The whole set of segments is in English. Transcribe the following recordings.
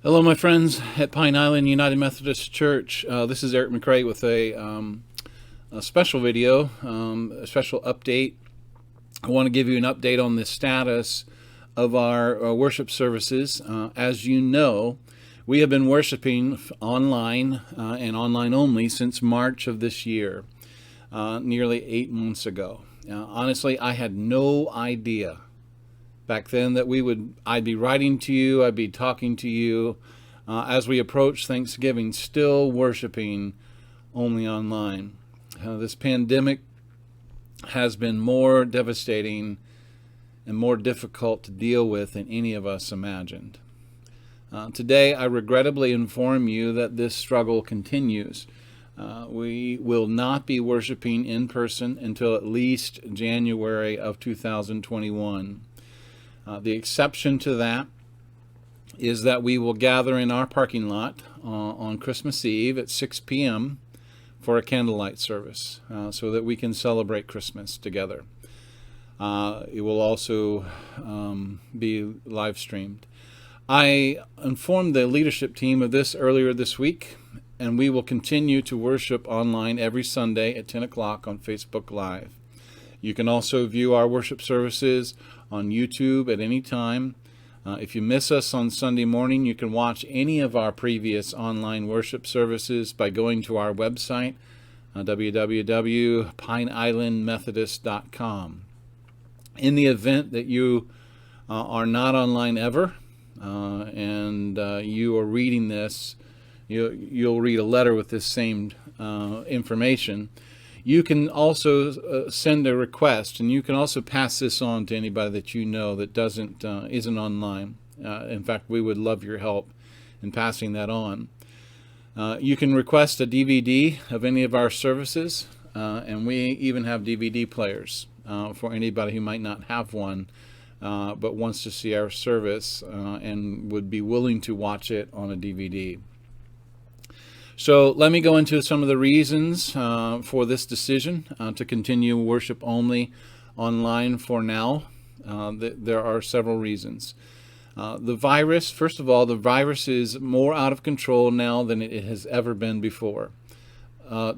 Hello, my friends at Pine Island United Methodist Church. This is Eric McCrae with a special video, a special update. I want to give you an update on the status of our worship services. As you know, we have been worshiping online and online only since March of this year, nearly 8 months ago. Honestly, I had no idea back then that I'd be writing to you, I'd be talking to you as we approach Thanksgiving, still worshiping only online. This pandemic has been more devastating and more difficult to deal with than any of us imagined. Today, I regrettably inform you that this struggle continues. We will not be worshiping in person until at least January of 2021. The exception to that is that we will gather in our parking lot on Christmas Eve at 6 p.m. for a candlelight service so that we can celebrate Christmas together. It will also be live streamed. I informed the leadership team of this earlier this week, and we will continue to worship online every Sunday at 10 o'clock on Facebook Live. You can also view our worship services on YouTube at any time. If you miss us on Sunday morning, you can watch any of our previous online worship services by going to our website, www.pineislandmethodist.com. In the event that you are not online ever and you are reading this, you'll read a letter with this same information. You can also send a request, and you can also pass this on to anybody that you know that isn't online. In fact, we would love your help in passing that on. You can request a DVD of any of our services, and we even have DVD players for anybody who might not have one but wants to see our service and would be willing to watch it on a DVD. So let me go into some of the reasons for this decision to continue worship only online for now. There are several reasons. The virus, first of all, the virus is more out of control now than it has ever been before.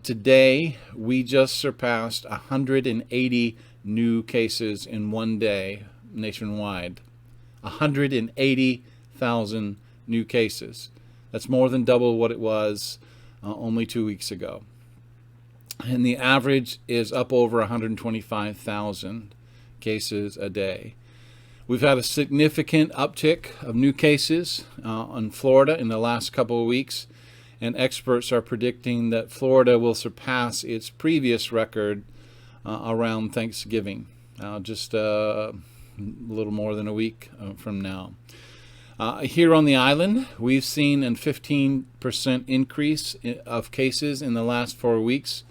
Today, we just surpassed 180 new cases in one day nationwide. 180,000 new cases. That's more than double what it was only 2 weeks ago. And the average is up over 125,000 cases a day. We've had a significant uptick of new cases in Florida in the last couple of weeks, and experts are predicting that Florida will surpass its previous record around Thanksgiving, just a little more than a week from now. Here on the island, we've seen a 15% increase of cases in the last 4 weeks,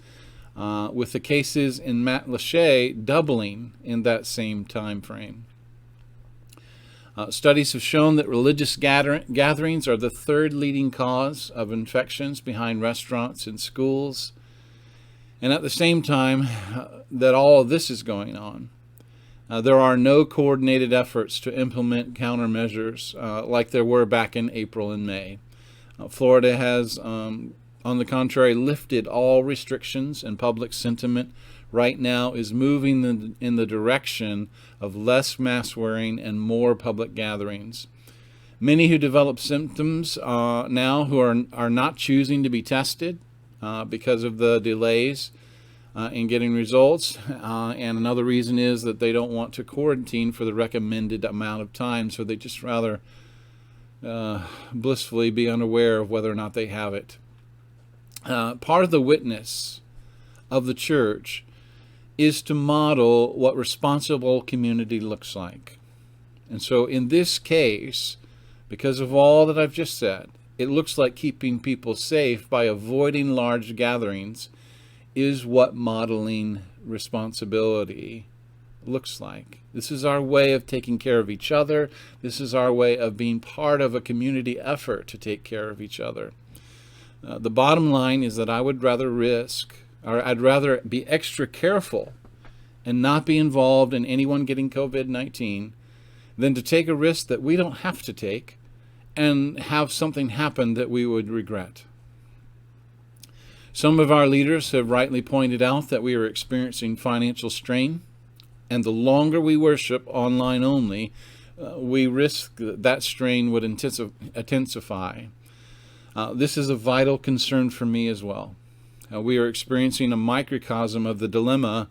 with the cases in Matlacha doubling in that same time frame. Studies have shown that religious gatherings are the third leading cause of infections behind restaurants and schools. And at the same time that all of this is going on, there are no coordinated efforts to implement countermeasures like there were back in April and May. Florida has, on the contrary, lifted all restrictions, and public sentiment right now is moving in the direction of less mask wearing and more public gatherings. Many who develop symptoms now who are not choosing to be tested because of the delays in getting results, and another reason is that they don't want to quarantine for the recommended amount of time, so they just rather blissfully be unaware of whether or not they have it. Part of the witness of the church is to model what responsible community looks like. And so in this case, because of all that I've just said, it looks like keeping people safe by avoiding large gatherings is what modeling responsibility looks like. This is our way of taking care of each other. This is our way of being part of a community effort to take care of each other. The bottom line is that I'd rather be extra careful and not be involved in anyone getting COVID-19 than to take a risk that we don't have to take and have something happen that we would regret. Some of our leaders have rightly pointed out that we are experiencing financial strain, and the longer we worship online only, we risk that strain would intensify. This is a vital concern for me as well. We are experiencing a microcosm of the dilemma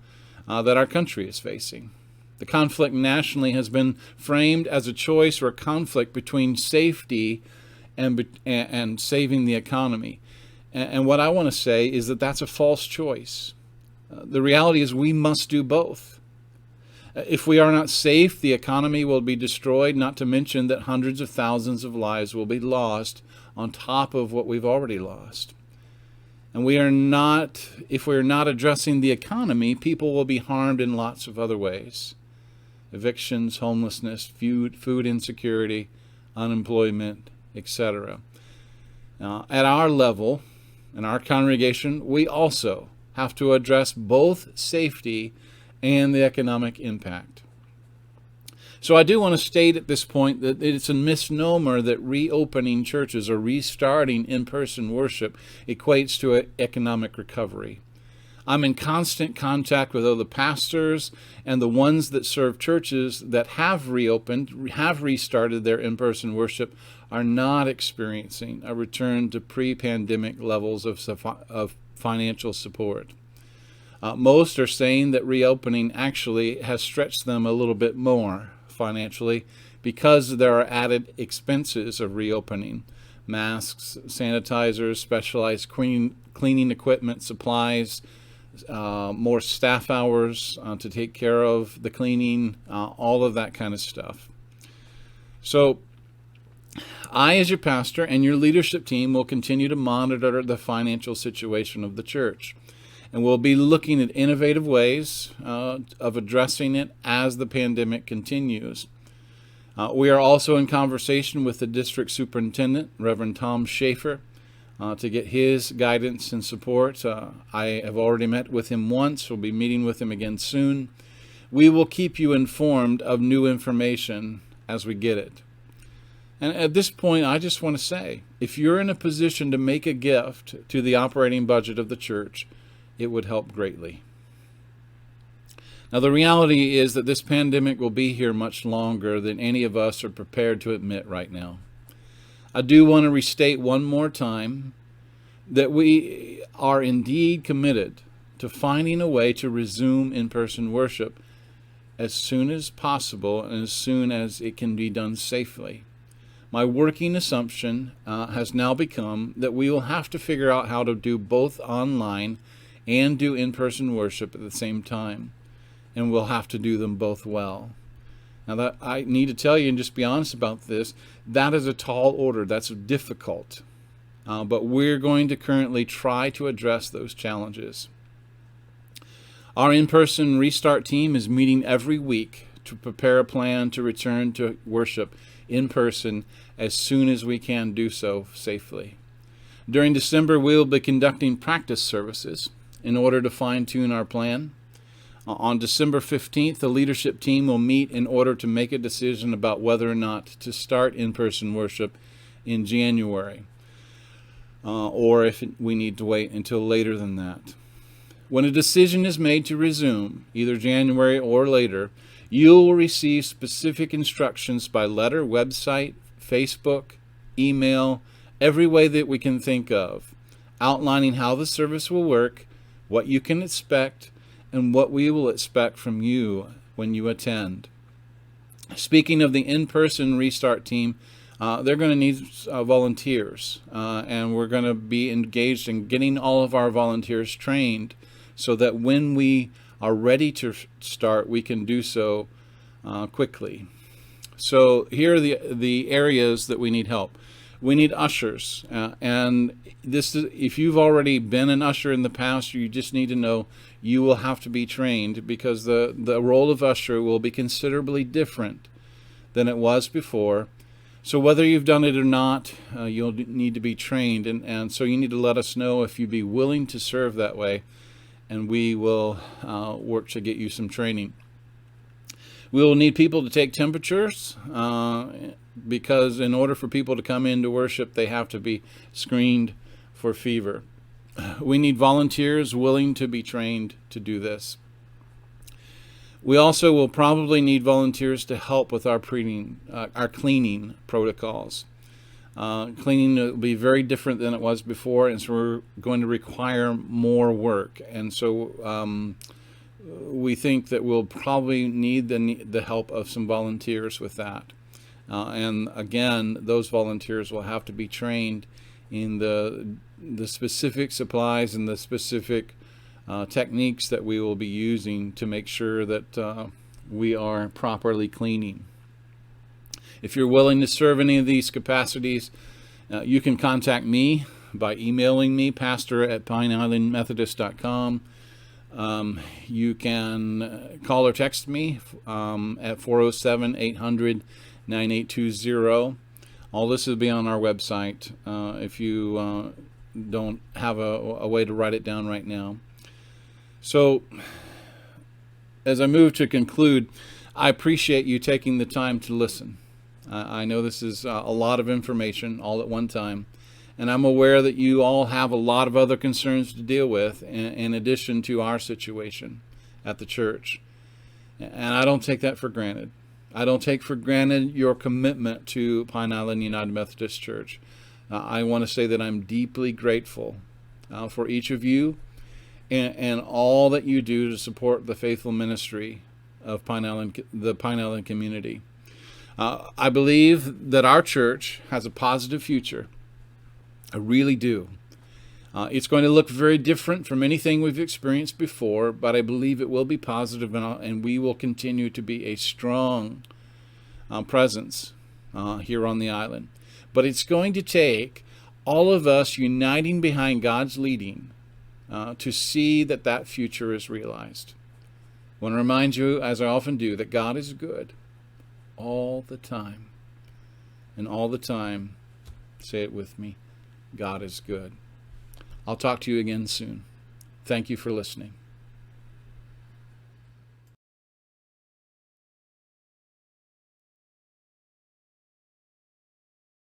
that our country is facing. The conflict nationally has been framed as a choice or a conflict between safety and saving the economy. And what I want to say is that that's a false choice. The reality is we must do both. If we are not safe, the economy will be destroyed, not to mention that hundreds of thousands of lives will be lost on top of what we've already lost. And if we are not addressing the economy, people will be harmed in lots of other ways. Evictions, homelessness, food insecurity, unemployment, etc. At our level, in our congregation, we also have to address both safety and the economic impact. So I do want to state at this point that it's a misnomer that reopening churches or restarting in-person worship equates to an economic recovery. I'm in constant contact with other pastors, and the ones that serve churches that have reopened, have restarted their in-person worship, are not experiencing a return to pre-pandemic levels of financial support. Most are saying that reopening actually has stretched them a little bit more financially because there are added expenses of reopening. Masks, sanitizers, specialized cleaning equipment, supplies, more staff hours to take care of the cleaning, all of that kind of stuff. So I, as your pastor and your leadership team, will continue to monitor the financial situation of the church. And we'll be looking at innovative ways of addressing it as the pandemic continues. We are also in conversation with the district superintendent, Reverend Tom Schaefer, to get his guidance and support. I have already met with him once. We'll be meeting with him again soon. We will keep you informed of new information as we get it. And at this point, I just want to say, if you're in a position to make a gift to the operating budget of the church, it would help greatly. Now, the reality is that this pandemic will be here much longer than any of us are prepared to admit right now. I do want to restate one more time that we are indeed committed to finding a way to resume in-person worship as soon as possible and as soon as it can be done safely. My working assumption has now become that we will have to figure out how to do both online and do in-person worship at the same time. And we'll have to do them both well. Now, that I need to tell you and just be honest about this, that is a tall order. That's difficult. But we're going to currently try to address those challenges. Our InPerson Restart team is meeting every week to prepare a plan to return to worship in person as soon as we can do so safely. During December, we'll be conducting practice services in order to fine-tune our plan. On December 15th, the leadership team will meet in order to make a decision about whether or not to start in-person worship in January, or if we need to wait until later than that. When a decision is made to resume, either January or later, you will receive specific instructions by letter, website, Facebook, email, every way that we can think of, outlining how the service will work, what you can expect, and what we will expect from you when you attend. Speaking of the in-person Restart team, they're going to need volunteers, and we're going to be engaged in getting all of our volunteers trained so that when we are ready to start, we can do so quickly. So here are the areas that we need help. We need ushers, and this is, if you've already been an usher in the past, you just need to know you will have to be trained, because the role of usher will be considerably different than it was before. So whether you've done it or not, you'll need to be trained, and so you need to let us know if you'd be willing to serve that way, and we will work to get you some training. We will need people to take temperatures because in order for people to come into worship, they have to be screened for fever. We need volunteers willing to be trained to do this. We also will probably need volunteers to help with our cleaning protocols. Cleaning will be very different than it was before, and so we're going to require more work. And so we think that we'll probably need the help of some volunteers with that. And again, those volunteers will have to be trained in the specific supplies and the specific techniques that we will be using to make sure that we are properly cleaning. If you're willing to serve any of these capacities, you can contact me by emailing me, pastor@pineislandmethodist.com. You can call or text me at 407-800-9820. All this will be on our website if you don't have a way to write it down right now. So, as I move to conclude, I appreciate you taking the time to listen. I know this is a lot of information all at one time, and I'm aware that you all have a lot of other concerns to deal with in addition to our situation at the church. And I don't take that for granted. I don't take for granted your commitment to Pine Island United Methodist Church. I want to say that I'm deeply grateful for each of you and all that you do to support the faithful ministry of the Pine Island community. I believe that our church has a positive future. I really do. It's going to look very different from anything we've experienced before, but I believe it will be positive, and we will continue to be a strong presence here on the island. But it's going to take all of us uniting behind God's leading to see that future is realized. I want to remind you, as I often do, that God is good all the time. And all the time, say it with me, God is good. I'll talk to you again soon. Thank you for listening.